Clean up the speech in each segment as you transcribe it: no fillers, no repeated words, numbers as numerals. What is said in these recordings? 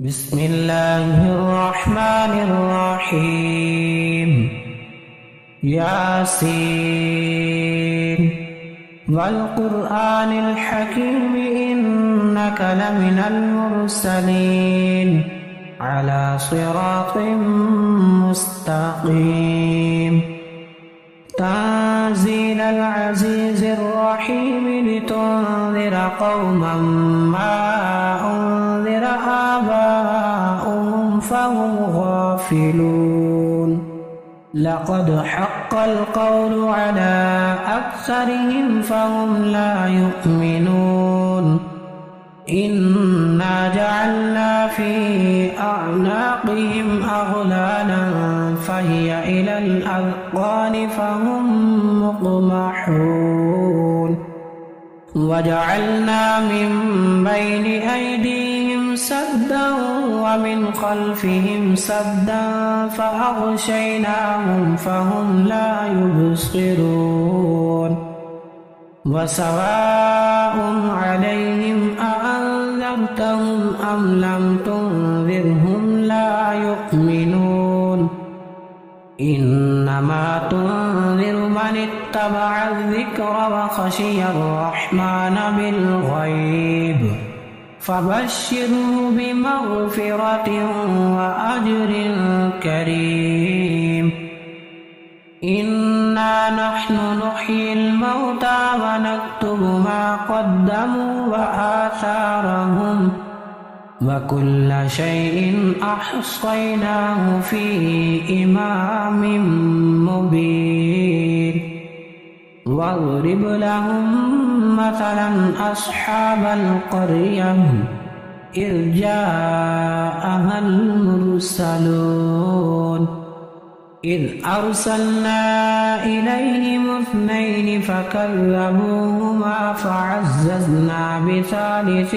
بسم الله الرحمن الرحيم ياسين والقرآن الحكيم إنك لمن المرسلين على صراط مستقيم تنزيل العزيز الرحيم لتنذر قوما ما أنذر آباؤهم فهم غافلون لقد حق القول على أكثرهم فهم لا يؤمنون إنا جعلنا في أعناقهم أغلالا فهي إلى الأذقان فهم مقمحون وجعلنا من بين أيديهم سدا ومن خلفهم سدا فأغشيناهم فهم لا يبصرون وسواء عليهم أأنذرتهم أم لم تنذرهم لا يؤمنون إنما تنذر من اتبع الذكر وخشي الرحمن بالغيب فبشره بمغفرة وأجر كريم إنا نحن نحيي الموتى ونكتب ما قدموا وآثارهم وكل شيء أحصيناه في إمام مبين واضرب لهم مثلا أصحاب القرية إذ جاءها المرسلون إذ أرسلنا إليهم اثنين فكذبوهما فعززنا بثالث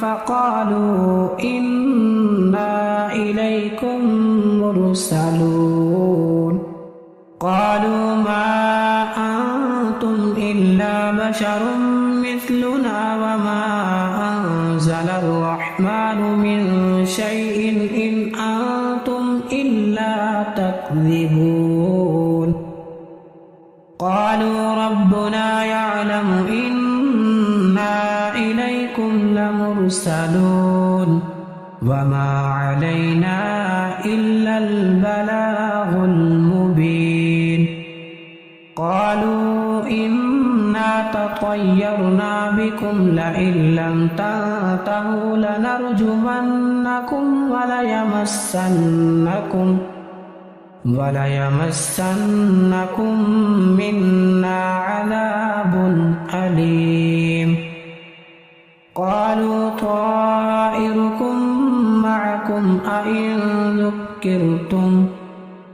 فقالوا إنا إليكم مرسلون قالوا ما أنتم إلا بشر مثلنا وما أنزل الرحمن من شيء إن أنتم إلا تكذبون قالوا ربنا يعلم إنا إليكم لمرسلون وما علينا إلا البلاغ المبين قالوا إنا تطيرنا بكم لئن لم تنتهوا لنرجمنكم وليمسنكم منا عذاب أليم قالوا طائركم معكم أئن ذكرتم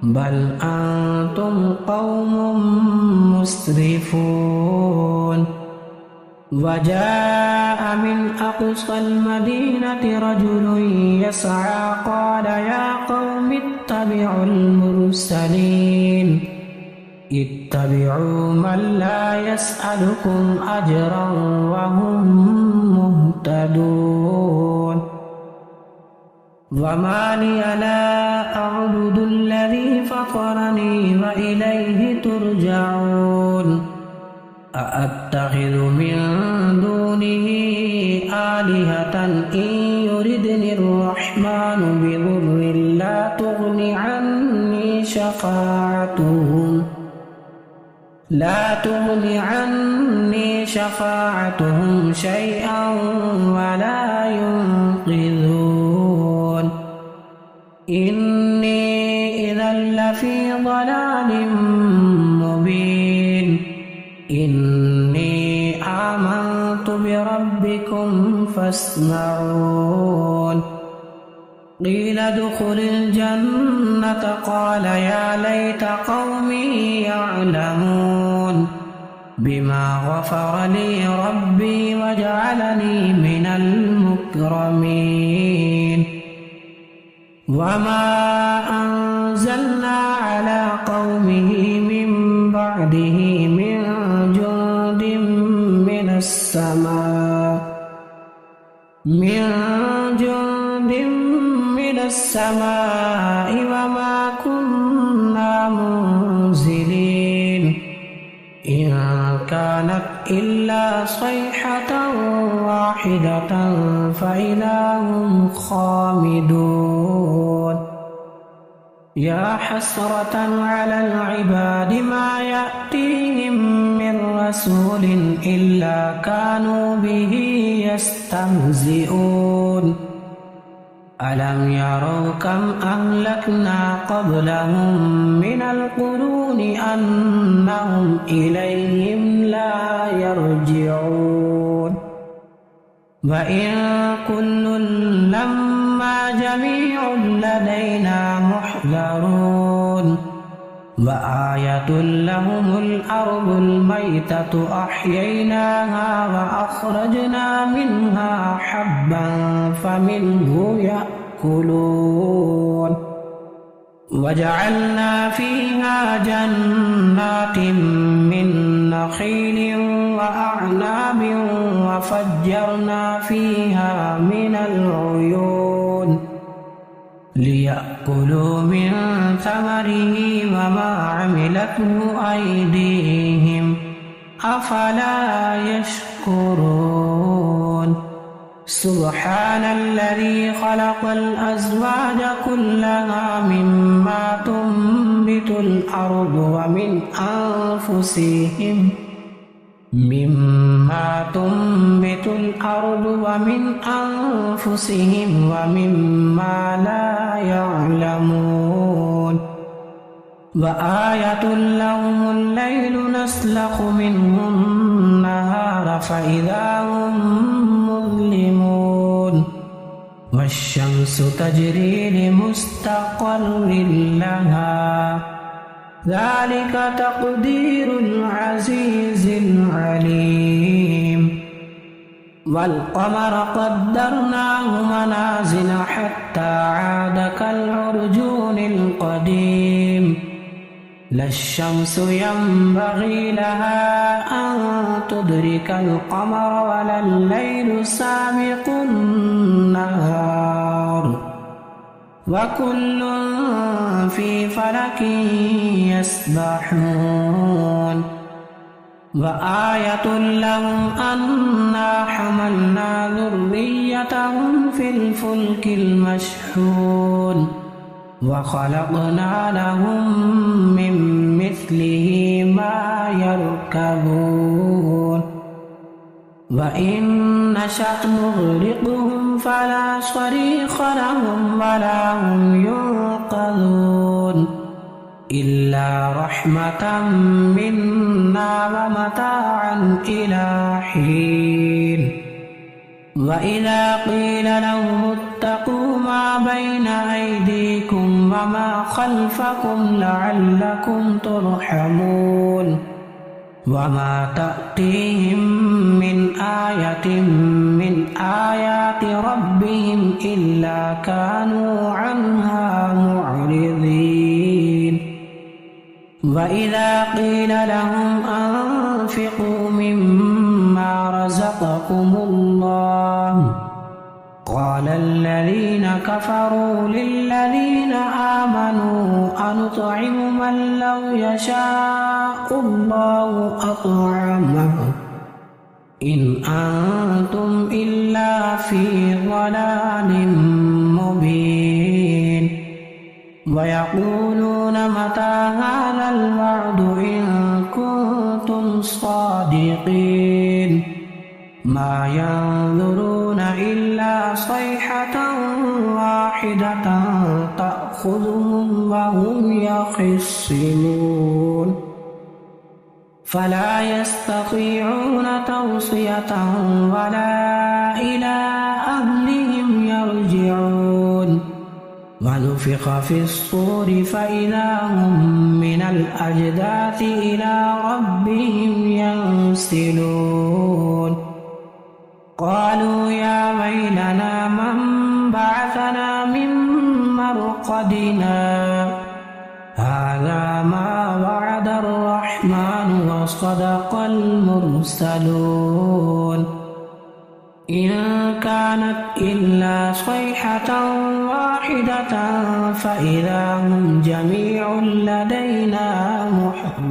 بل أنتم قوم مسرفون وجاء من أقصى المدينة رجل يسعى قال يا قوم اتبعوا المرسلين اتبعوا من لا يسألكم أجرا وهم مهتدون وما لي لا أعبد الذي فطرني وإليه ترجعون أأتخذ من دونه آلهة إن يردني الرحمن بضر لا تغني عني شفاعتهم شيئا ولا ينقذون إني إذا لفي ضلال مبين إني آمنت بربكم فاسمعون قيل ادخل الجنة قال يا ليت قومي يعلمون بما غفر لي ربي وجعلني من المكرمين وما أنزلنا على قومه من بعده من جند من السماء من جند السماء وما كنا منزلين إن كانت إلا صيحة واحدة فإذا هم خامدون يا حسرة على العباد ما يأتيهم من رسول إلا كانوا به يستهزئون ألم يروا كم أهلكنا قبلهم من القرون أنهم إليهم لا يرجعون وإن كل لما جميع لدينا محضرون وآية لهم الأرض الميتة أحييناها وأخرجنا منها حبا فمنه يأكلون وجعلنا فيها جنات من نخيل وأعناب وفجرنا فيها من العيون ليأكلوا من ثمره وما عملته أيديهم أفلا يشكرون سبحان الذي خلق الأزواج كلها مما تنبت الأرض ومن أنفسهم ومما لا يعلمون وآية لهم الليل نسلخ منه النهار فإذا هم مظلمون والشمس تجري لمستقر لها ذلك تقدير العزيز العليم والقمر قدرناه منازل حتى عاد كالعرجون القديم لا الشمس ينبغي لها أن تدرك القمر ولا الليل سابق النهار وكل في فلك يسبحون وآية لهم أنا حملنا ذريتهم في الفلك المشحون وخلقنا لهم من مثله ما يركبون وإن نشأ نغرقهم فلا صريخ لهم ولا هم ينقذون إلا رحمة منا ومتاعا إلى حين وإذا قيل لهم اتقوا ما بين أيديكم وما خلفكم لعلكم ترحمون وما تأتيهم من آية من آيات ربهم إلا كانوا عنها معرضين وإذا قيل لهم أنفقوا مما رزقكم الله قال الذين كفروا للذين آمنوا أنطعم من لو يشاء الله أطعمه إن أنتم إلا في ضلال مبين ويقولون متى هذا الوعد إن كنتم صادقين ما ينظرون إلا صيحة واحدة تأخذهم وهم يخصمون فلا يستطيعون توصية ولا إلى أهلهم يرجعون ونفخ في الصور فإذا هم من الأجداث إلى ربهم ينسلون قالوا يا ويلنا من بعثنا من مرقدنا هذا ما وعد الرحمن وصدق المرسلون إن كانت إلا صيحة واحدة فإذا هم جميع لدينا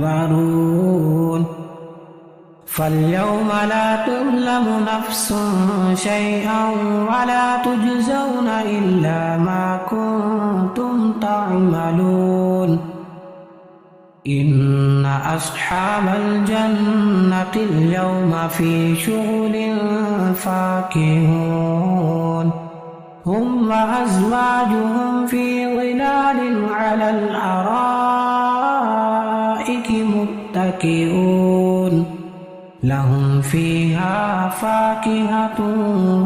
محضرون فاليوم لا تظلم نفس شيئا ولا تجزون إلا ما كنتم تعملون إن أصحاب الجنة اليوم في شغل فاكهون هم وأزواجهم في ظلال على الأرائك متكئون لهم فيها فاكهة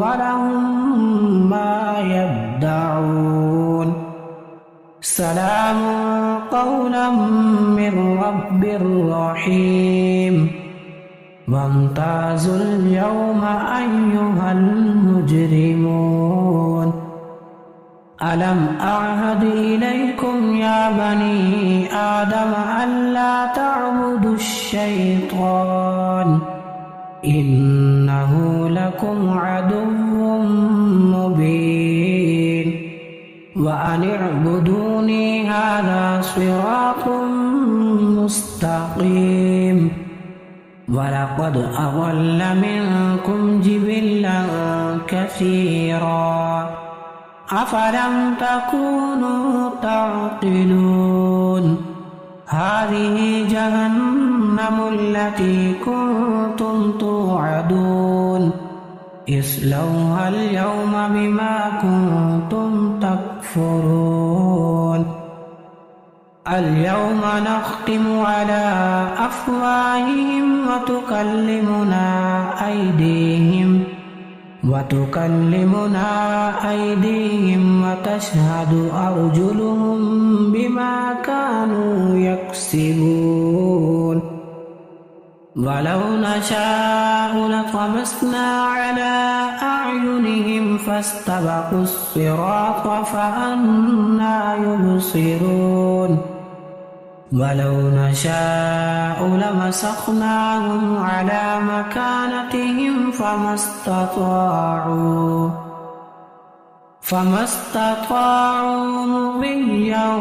ولهم ما يدعون سلام قولا من رب رحيم وامتازوا اليوم أيها المجرمون ألم أعهد إليكم يا بني آدم ألا تعبدوا الشيطان إنه لكم عدو مبين وأن اعبدوني هذا صراط مستقيم ولقد أضل منكم جبلا كثيرا أفلم تكونوا تعقلون هذه جهنم التي كنتم توعدون اصلوها اليوم بما كنتم تكفرون اليوم نختم على أفواههم وتكلمنا أيديهم وتشهد أرجلهم بما كانوا يكسبون ولو نشاء لطمسنا على أعينهم فاستبقوا الصراط فأنى يبصرون ولو نشاء لمسخناهم على مكانتهم فما استطاعوا مضيا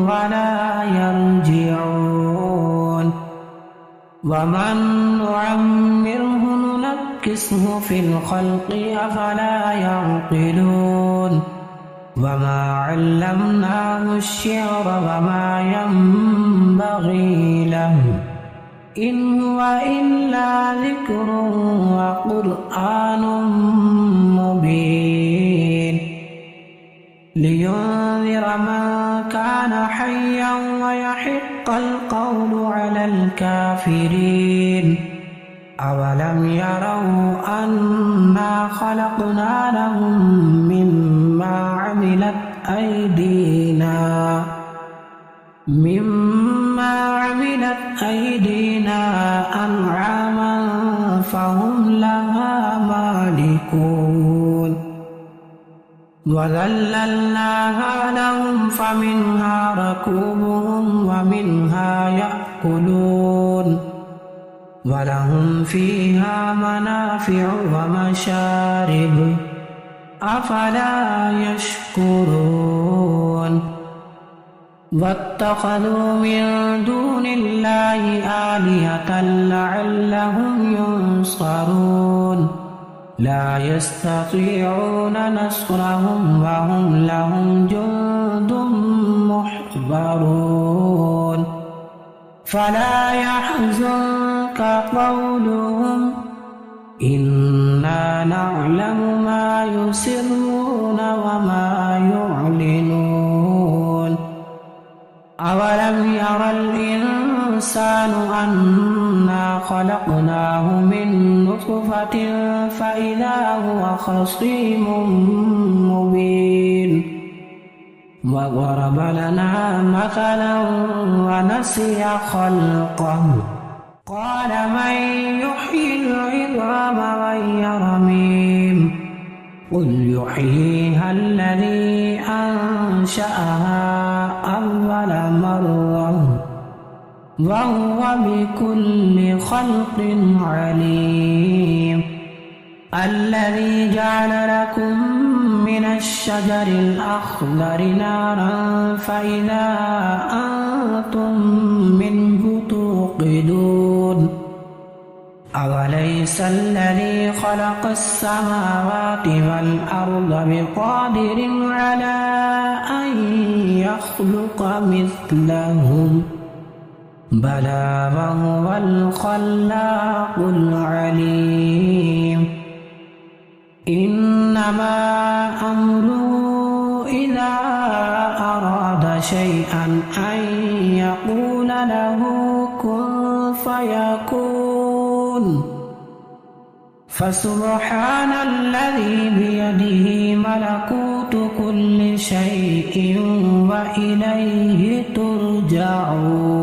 ولا يرجعون ومن نعمره ننكسه في الخلق أفلا يعقلون وما علمناه الشعر وما ينبغي له إن هو إلا ذكر وقرآن مبين لينذر من كان حيا ويحق القول على الكافرين أولم يروا أنا خلقنا لهم مما عملت أيدينا أنعاما فهم لها مالكون وذللناها لهم فمنها ركوبهم ومنها يأكلون ولهم فيها منافع ومشارب أفلا يشكرون واتخذوا من دون الله آلهة لعلهم ينصرون لا يستطيعون نصرهم وهم لهم جند محضرون فلا يحزنك قولهم إنا نعلم ما يسرون وما يعلنون أولم ير الإنسان أنا خلقناه من نطفة فإذا هو خصيم مبين وضرب لنا مثلا ونسي خلقه قال من يحيي العظام وهي رميم قل يحييها الذي أنشأها أول مرة وهو بكل خلق عليم الذي جعل لكم من الشجر الأخضر نارا فإذا أنتم منه توقدون أوليس الذي خلق السماوات والأرض بقادر على أن يخلق مثلهم بلى وهو الخلاق العليم إنما أمره إذا أراد شيئا أن يقول له كن فيكون فسبحان الذي بيده ملكوت كل شيء وإليه ترجعون